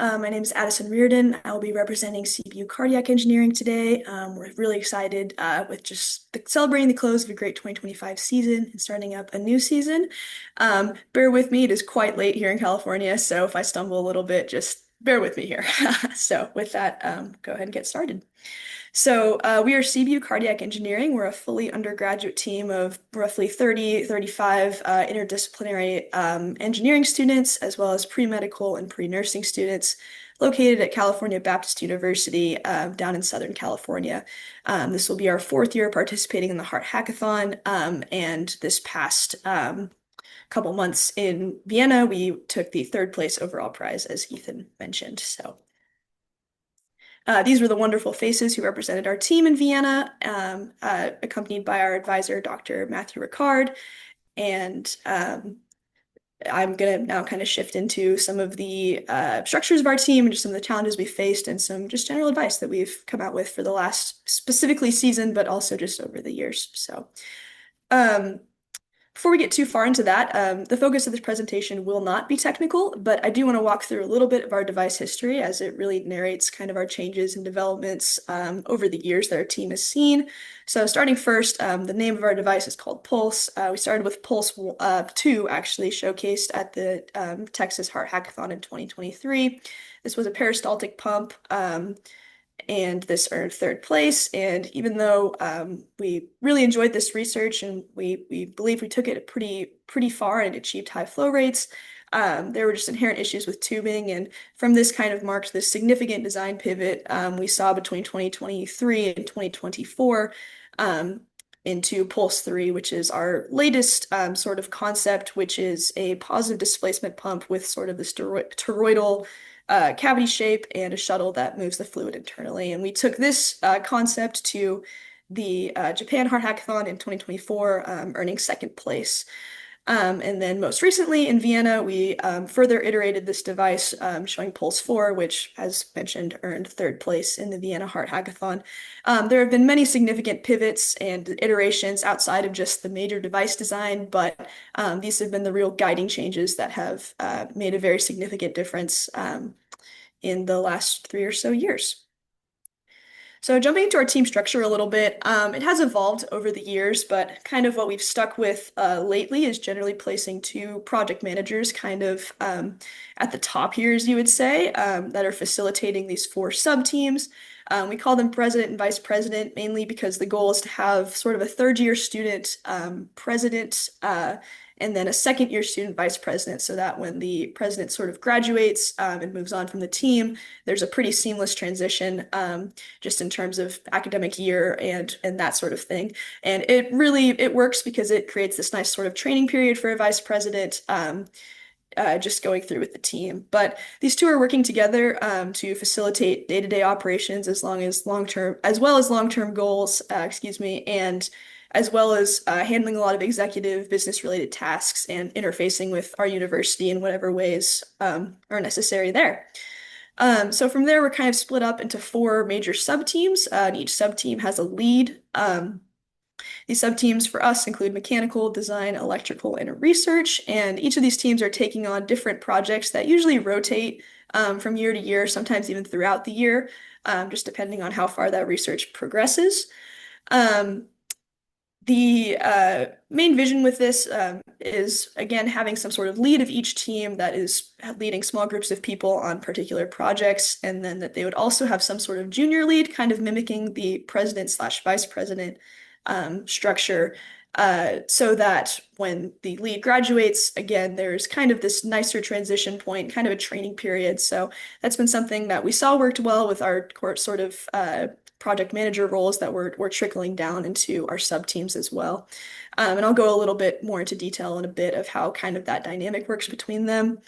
My name is Addison Reardon. I will be representing CBU Cardiac Engineering today. We're really excited with just celebrating the close of a great 2025 season and starting up a new season. Bear with me, it is quite late here in California, so if I stumble a little bit, just bear with me here. So with that, go ahead and get started. We are CBU Cardiac Engineering. We're a fully undergraduate team of roughly 30, 35 interdisciplinary engineering students, as well as pre-medical and pre-nursing students located at California Baptist University down in Southern California. This will be our fourth year participating in the Heart Hackathon, and this past couple months in Vienna, we took the third place overall prize, as Ethan mentioned. These were the wonderful faces who represented our team in Vienna, accompanied by our advisor, Dr. Matthew Ricard. And I'm going to now kind of shift into some of the structures of our team and just some of the challenges we faced and some just general advice that we've come out with for the last specifically season, but also just over the years. Um, Before we get too far into that, the focus of this presentation will not be technical, but I do want to walk through a little bit of our device history as it really narrates kind of our changes and developments over the years that our team has seen. So starting first, the name of our device is called Pulse. We started with Pulse 2, actually showcased at the Texas Heart Hackathon in 2023. This was a peristaltic pump. And this earned third place. And even though we really enjoyed this research and we believe we took it pretty far and achieved high flow rates, there were just inherent issues with tubing. And from this kind of marked this significant design pivot we saw between 2023 and 2024 into Pulse 3, which is our latest sort of concept, which is a positive displacement pump with sort of this toroidal cavity shape and a shuttle that moves the fluid internally. And we took this concept to the Japan Heart Hackathon in 2024, earning second place. And then most recently in Vienna, we further iterated this device, showing Pulse 4, which, as mentioned, earned third place in the Vienna Heart Hackathon. There have been many significant pivots and iterations outside of just the major device design, but these have been the real guiding changes that have made a very significant difference in the last 3 or so years. So jumping into our team structure a little bit, it has evolved over the years, but kind of what we've stuck with lately is generally placing two project managers kind of at the top here, as you would say, that are facilitating these four sub-teams. We call them president and vice president, mainly because the goal is to have sort of a third-year student president and then a second-year student vice president, so that when the president sort of graduates and moves on from the team, there's a pretty seamless transition just in terms of academic year and that sort of thing. And it works because it creates this nice sort of training period for a vice president. Just going through with the team. But these two are working together to facilitate day-to-day operations as well as long-term goals, and as well as handling a lot of executive business-related tasks and interfacing with our university in whatever ways are necessary there. So from there, we're kind of split up into four major sub-teams, and each sub-team has a lead. These sub-teams for us include mechanical, design, electrical, and research, and each of these teams are taking on different projects that usually rotate from year to year, sometimes even throughout the year, just depending on how far that research progresses. The main vision with this is, again, having some sort of lead of each team that is leading small groups of people on particular projects, and then that they would also have some sort of junior lead, kind of mimicking the president/vice president structure, so that when the lead graduates, again, there's kind of this nicer transition point, kind of a training period. So that's been something that we saw worked well with our sort of project manager roles that we're trickling down into our sub teams as well. And I'll go a little bit more into detail in a bit of how kind of that dynamic works between them.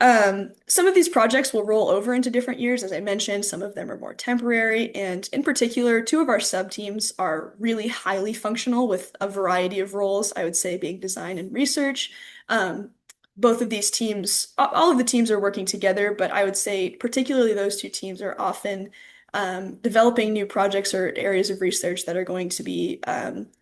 Some of these projects will roll over into different years. As I mentioned, some of them are more temporary. And in particular, two of our sub-teams are really highly functional with a variety of roles, I would say being design and research. Both of these teams, all of the teams are working together, but I would say particularly those two teams are often developing new projects or areas of research that are going to be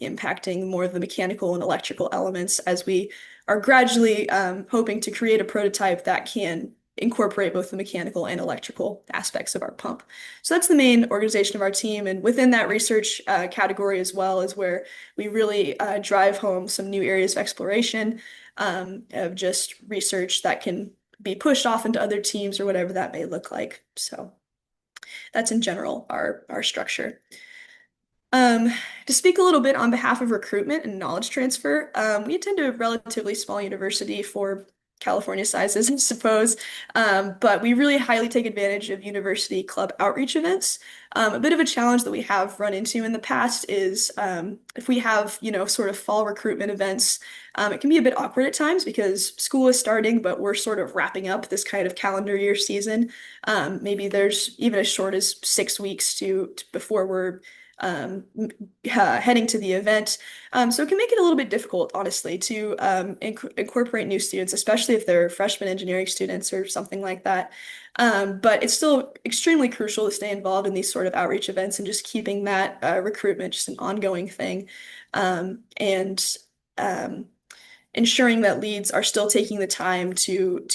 impacting more of the mechanical and electrical elements as we are gradually hoping to create a prototype that can incorporate both the mechanical and electrical aspects of our pump. So that's the main organization of our team. And within that research category as well is where we really drive home some new areas of exploration of just research that can be pushed off into other teams or whatever that may look like. So that's in general our structure. Um, to speak a little bit on behalf of recruitment and knowledge transfer, we attend a relatively small university for California sizes, I suppose, but we really highly take advantage of university club outreach events. A bit of a challenge that we have run into in the past is if we have, sort of fall recruitment events, it can be a bit awkward at times because school is starting, but we're sort of wrapping up this kind of calendar year season. Maybe there's even as short as 6 weeks before we're heading to the event. So it can make it a little bit difficult, honestly, to incorporate new students, especially if they're freshman engineering students or something like that. But it's still extremely crucial to stay involved in these sort of outreach events and just keeping that recruitment just an ongoing thing. And ensuring that leads are still taking the time to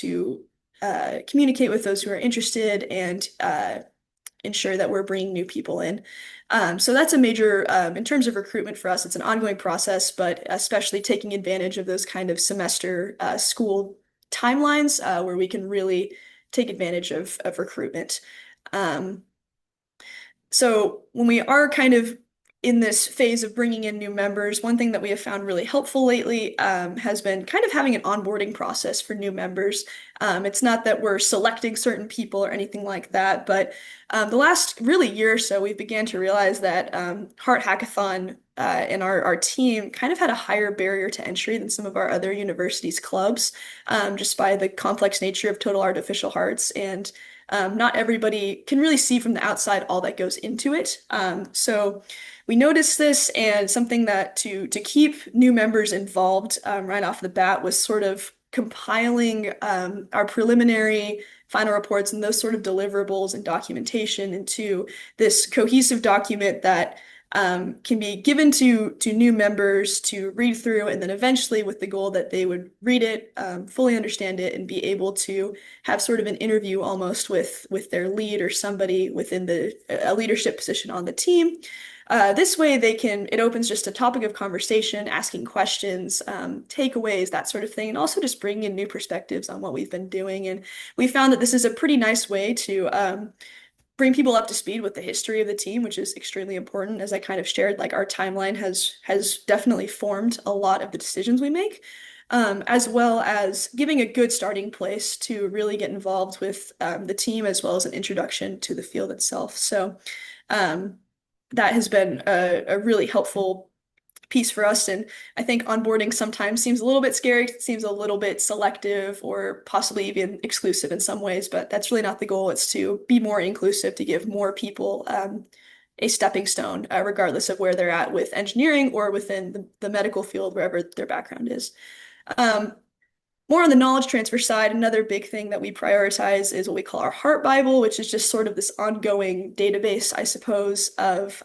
communicate with those who are interested and ensure that we're bringing new people in. So that's a major, in terms of recruitment for us, it's an ongoing process, but especially taking advantage of those kind of semester school timelines where we can really take advantage of recruitment. Um, so when we are kind of in this phase of bringing in new members, one thing that we have found really helpful lately has been kind of having an onboarding process for new members. It's not that we're selecting certain people or anything like that, but the last really year or so, we began to realize that Heart Hackathon and our team kind of had a higher barrier to entry than some of our other universities' clubs, just by the complex nature of total artificial hearts and not everybody can really see from the outside all that goes into it. So we noticed this, and something that to keep new members involved right off the bat was sort of compiling our preliminary final reports and those sort of deliverables and documentation into this cohesive document that can be given to new members to read through, and then eventually with the goal that they would read it, fully understand it, and be able to have sort of an interview almost with their lead or somebody within a leadership position on the team. This way it opens just a topic of conversation, asking questions, takeaways, that sort of thing, and also just bringing in new perspectives on what we've been doing. And we found that this is a pretty nice way to bring people up to speed with the history of the team, which is extremely important. As I kind of shared, like our timeline has definitely formed a lot of the decisions we make, as well as giving a good starting place to really get involved with the team as well as an introduction to the field itself. So um, that has been a really helpful piece for us. And I think onboarding sometimes seems a little bit scary, seems a little bit selective or possibly even exclusive in some ways, but that's really not the goal. It's to be more inclusive, to give more people a stepping stone, regardless of where they're at with engineering or within the medical field, wherever their background is. Um, More on the knowledge transfer side, another big thing that we prioritize is what we call our Heart Bible, which is just sort of this ongoing database, I suppose, of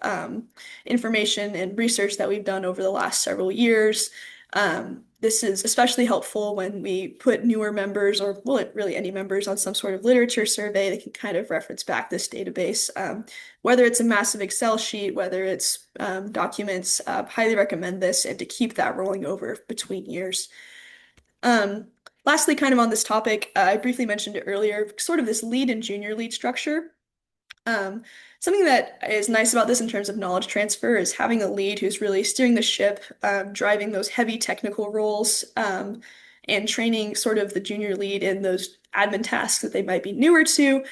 information and research that we've done over the last several years. This is especially helpful when we put newer members, or well, really any members, on some sort of literature survey. They can kind of reference back this database, whether it's a massive Excel sheet, whether it's documents. Highly recommend this, and to keep that rolling over between years. Um, Lastly, kind of on this topic, I briefly mentioned it earlier, sort of this lead and junior lead structure. Um, Something that is nice about this in terms of knowledge transfer is having a lead who's really steering the ship, driving those heavy technical roles, and training sort of the junior lead in those admin tasks that they might be newer to,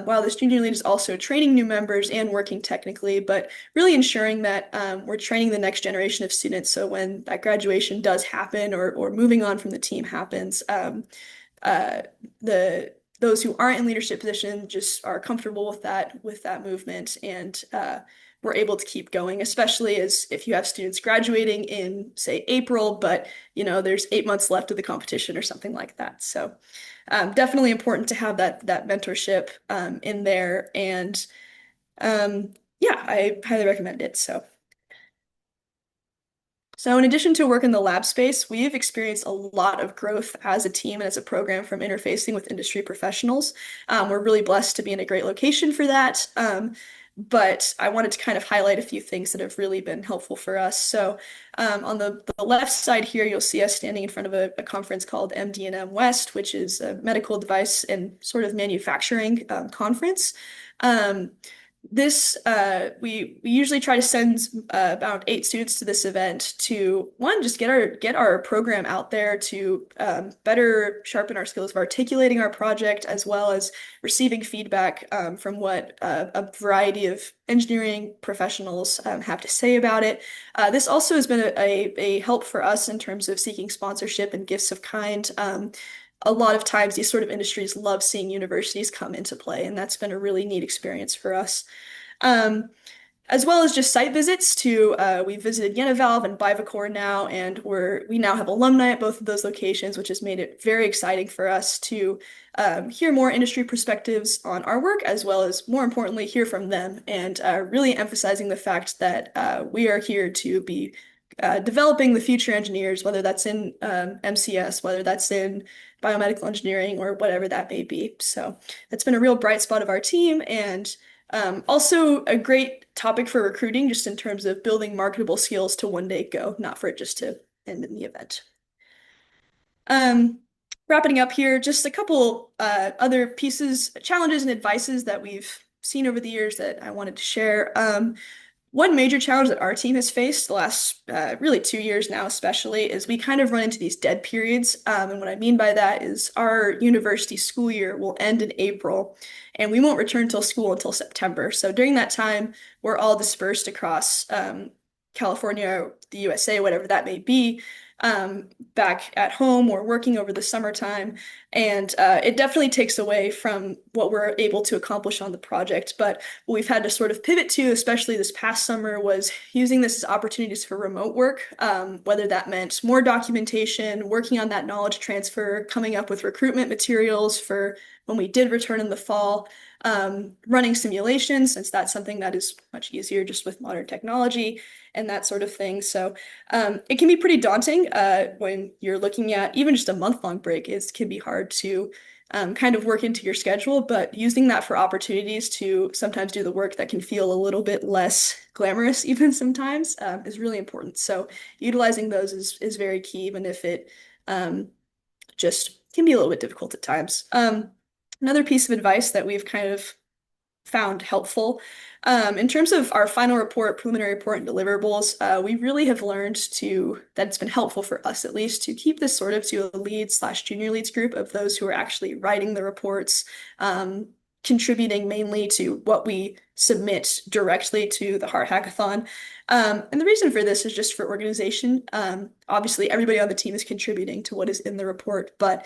while this junior lead is also training new members and working technically, but really ensuring that we're training the next generation of students. So when that graduation does happen or moving on from the team happens, uh, the those who aren't in leadership position just are comfortable with that movement, and we're able to keep going, especially as if you have students graduating in, say, April, but there's 8 months left of the competition or something like that. So definitely important to have that mentorship in there, and um, yeah, I highly recommend it. So So, in addition to work in the lab space, we've experienced a lot of growth as a team and as a program from interfacing with industry professionals. We're really blessed to be in a great location for that. But I wanted to kind of highlight a few things that have really been helpful for us. So, on the left side here, you'll see us standing in front of a conference called MD&M West, which is a medical device and sort of manufacturing conference. Um, we usually try to send about 8 students to this event to one, just get our program out there to better sharpen our skills of articulating our project, as well as receiving feedback from what a variety of engineering professionals have to say about it. This also has been a help for us in terms of seeking sponsorship and gifts of kind. A lot of times these sort of industries love seeing universities come into play, and that's been a really neat experience for us. Um, as well as just site visits to, we visited Univalve and Bivacor now, and we now have alumni at both of those locations, which has made it very exciting for us to hear more industry perspectives on our work, as well as, more importantly, hear from them, and really emphasizing the fact that we are here to be developing the future engineers, whether that's in MCS, whether that's in biomedical engineering, or whatever that may be. So that's been a real bright spot of our team, and also a great topic for recruiting, just in terms of building marketable skills to one day go, not for it just to end in the event. Um, Wrapping up here, just a couple other pieces, challenges, and advices that we've seen over the years that I wanted to share. One major challenge that our team has faced the last really 2 years now, especially, is we kind of run into these dead periods. And what I mean by that is our university school year will end in April, and we won't return till school until September. So during that time, we're all dispersed across California, the USA, whatever that may be, back at home or working over the summertime. And it definitely takes away from what we're able to accomplish on the project. But what we've had to sort of pivot to, especially this past summer, was using this as opportunities for remote work, whether that meant more documentation, working on that knowledge transfer, coming up with recruitment materials for when we did return in the fall, running simulations, since that's something that is much easier just with modern technology and that sort of thing. So it can be pretty daunting when you're looking at even just a month-long break. It can be hard to kind of work into your schedule, but using that for opportunities to sometimes do the work that can feel a little bit less glamorous, even sometimes, is really important. So utilizing those is very key, even if it just can be a little bit difficult at times. Another piece of advice that we've kind of found helpful. In terms of our final report, preliminary report, and deliverables, we really have learned that it's been helpful for us at least to keep this sort of to a lead/junior leads group of those who are actually writing the reports, contributing mainly to what we submit directly to the Heart Hackathon. And the reason for this is just for organization. Obviously, everybody on the team is contributing to what is in the report, but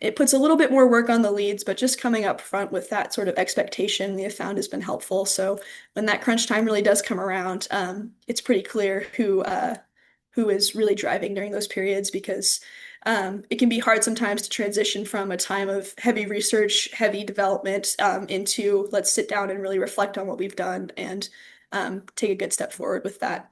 it puts a little bit more work on the leads, but just coming up front with that sort of expectation we have found has been helpful. So when that crunch time really does come around, it's pretty clear who is really driving during those periods, because it can be hard sometimes to transition from a time of heavy research, heavy development, into let's sit down and really reflect on what we've done and take a good step forward with that.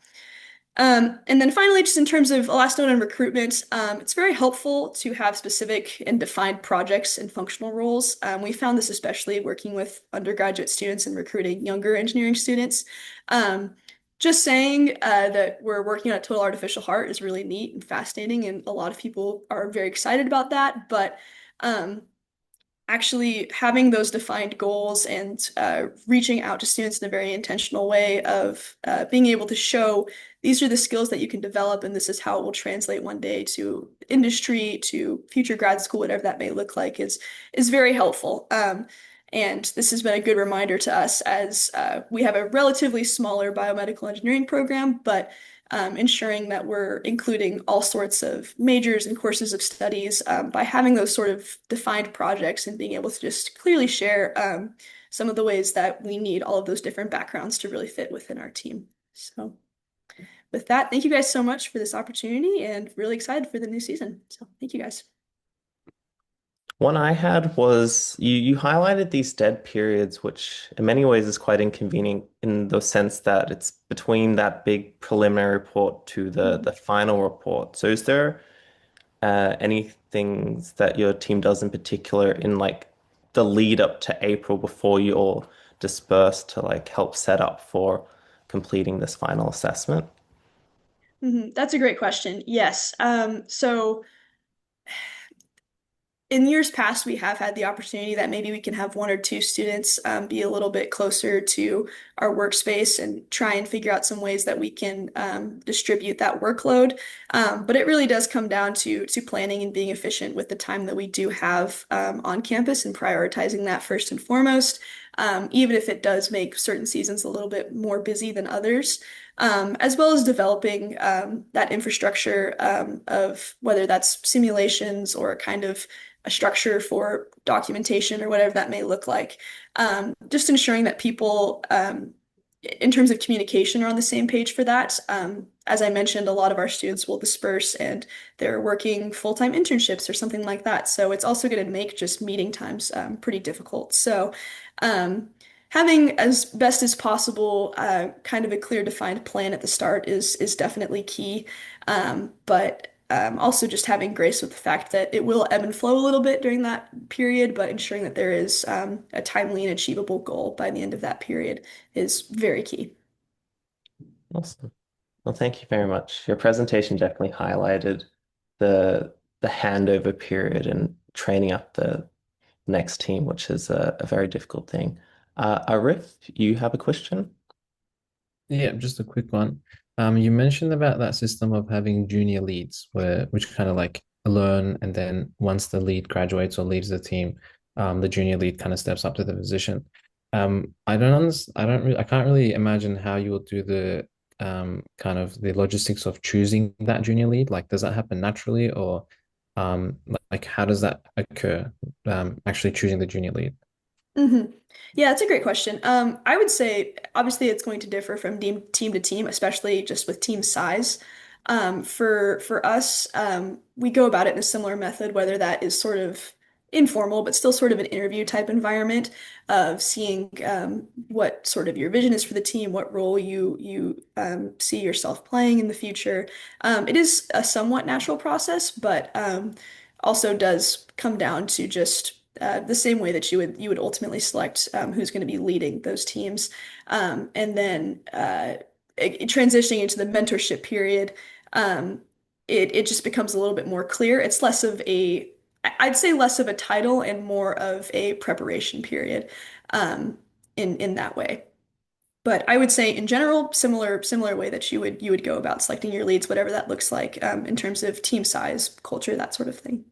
And then finally, just in terms of a last note on recruitment, it's very helpful to have specific and defined projects and functional roles. We found this especially working with undergraduate students and recruiting younger engineering students. Just saying that we're working on a total artificial heart is really neat and fascinating, and a lot of people are very excited about that. But um, actually having those defined goals and reaching out to students in a very intentional way of being able to show these are the skills that you can develop, and this is how it will translate one day to industry, to future grad school, whatever that may look like, is very helpful. And this has been a good reminder to us as we have a relatively smaller biomedical engineering program, but ensuring that we're including all sorts of majors and courses of studies by having those sort of defined projects and being able to just clearly share some of the ways that we need all of those different backgrounds to really fit within our team. So with that, thank you guys so much for this opportunity, and really excited for the new season. So thank you guys. One I had was you highlighted these dead periods, which in many ways is quite inconvenient in the sense that it's between that big preliminary report to the Mhm. final report. So is there any things that your team does in particular in like the lead up to April before you all disperse to like help set up for completing this final assessment? That's a great question. Yes. So in years past, we have had the opportunity that maybe we can have one or two students be a little bit closer to our workspace and try and figure out some ways that we can distribute that workload. But it really does come down to planning and being efficient with the time that we do have on campus and prioritizing that first and foremost. Even if it does make certain seasons a little bit more busy than others, as well as developing that infrastructure of whether that's simulations or kind of a structure for documentation or whatever that may look like. Just ensuring that people, in terms of communication, are on the same page for that. As I mentioned, a lot of our students will disperse and they're working full-time internships or something like that. So it's also going to make just meeting times pretty difficult. So um, having as best as possible kind of a clear defined plan at the start is definitely key. But also just having grace with the fact that it will ebb and flow a little bit during that period, but ensuring that there is a timely and achievable goal by the end of that period is very key. Awesome. Well, thank you very much. Your presentation definitely highlighted the handover period and training up the next team, which is a very difficult thing. Arif, you have a question? Yeah, just a quick one. You mentioned about that system of having junior leads, where which kind of like learn, and then once the lead graduates or leaves the team, the junior lead kind of steps up to the position. I can't really imagine how you will do the kind of the logistics of choosing that junior lead. Like, does that happen naturally, or like how does that occur? Actually choosing the junior lead. hmm Yeah, that's a great question. I would say obviously it's going to differ from team to team, especially just with team size. For us, we go about it in a similar method, whether that is sort of informal, but still sort of an interview type environment of seeing what sort of your vision is for the team, what role you see yourself playing in the future. It is a somewhat natural process, but also does come down to just the same way that you would ultimately select who's going to be leading those teams, and then transitioning into the mentorship period, um, it just becomes a little bit more clear. It's less of a I'd say less of a title and more of a preparation period, um, in that way. But I would say in general, similar way that you would go about selecting your leads, whatever that looks like, in terms of team size, culture, that sort of thing.